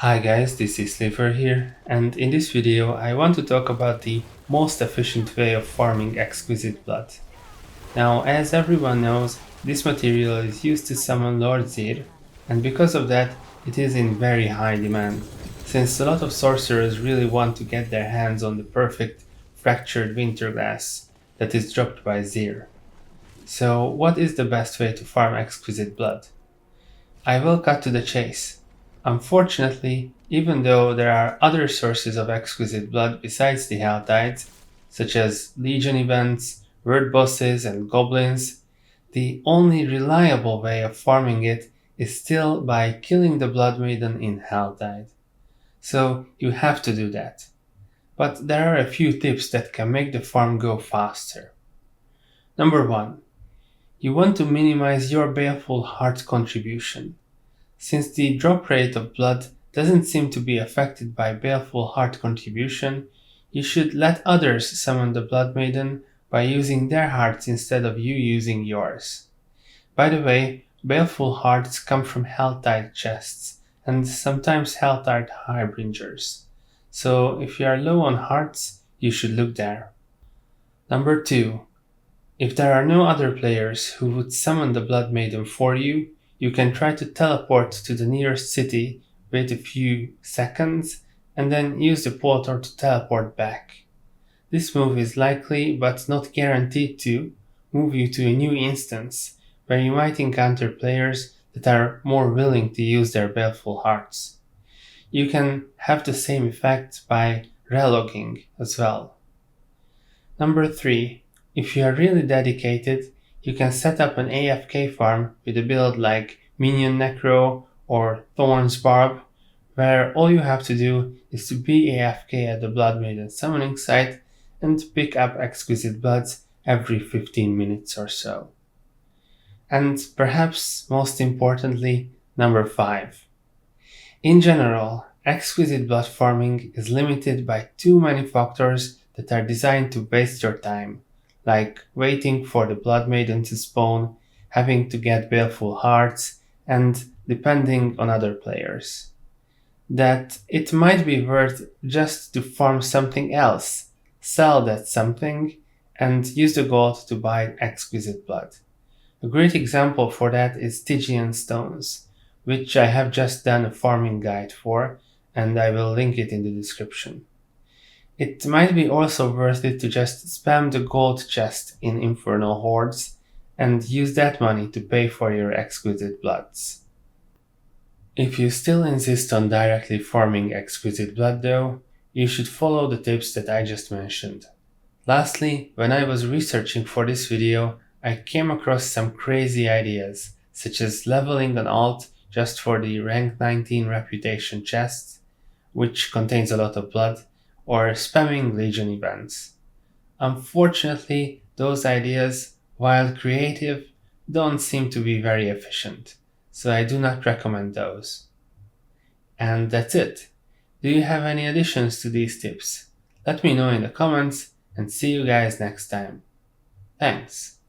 Hi guys, this is Sliver here, and in this video I want to talk about the most efficient way of farming exquisite blood. Now, as everyone knows, this material is used to summon Lord Zir, and because of that, it is in very high demand, since a lot of sorcerers really want to get their hands on the perfect fractured winter glass that is dropped by Zir. So, what is the best way to farm exquisite blood? I will cut to the chase. Unfortunately, even though there are other sources of exquisite blood besides the Helltides, such as Legion events, word bosses, and goblins, the only reliable way of farming it is still by killing the Blood Maiden in Helltide. So you have to do that. But there are a few tips that can make the farm go faster. Number 1. You want to minimize your Baleful Heart contribution. Since the drop rate of blood doesn't seem to be affected by Baleful Heart contribution, you should let others summon the Blood Maiden by using their hearts instead of you using yours. By the way, Baleful Hearts come from Helltide chests and sometimes Helltide Harbingers. So if you are low on hearts, you should look there. Number 2. If there are no other players who would summon the Blood Maiden for you, you can try to teleport to the nearest city, wait a few seconds, and then use the portal to teleport back. This move is likely, but not guaranteed to, move you to a new instance, where you might encounter players that are more willing to use their Baleful Hearts. You can have the same effect by relogging as well. Number 3. If you are really dedicated, you can set up an AFK farm with a build like Minion Necro or Thorn's Barb, where all you have to do is to be AFK at the Blood Maiden summoning site and pick up exquisite bloods every 15 minutes or so. And perhaps most importantly, number 5. In general, exquisite blood farming is limited by too many factors that are designed to waste your time, like waiting for the Blood Maiden to spawn, having to get Baleful Hearts, and depending on other players. That it might be worth just to farm something else, sell that something, and use the gold to buy exquisite blood. A great example for that is Stygian stones, which I have just done a farming guide for, and I will link it in the description. It might be also worth it to just spam the gold chest in Infernal Hordes and use that money to pay for your exquisite bloods. If you still insist on directly farming exquisite blood though, you should follow the tips that I just mentioned. Lastly, when I was researching for this video, I came across some crazy ideas, such as leveling an alt just for the rank 19 reputation chest, which contains a lot of blood, or spamming Legion events. Unfortunately, those ideas, while creative, don't seem to be very efficient, so I do not recommend those. And that's it. Do you have any additions to these tips? Let me know in the comments, and see you guys next time. Thanks.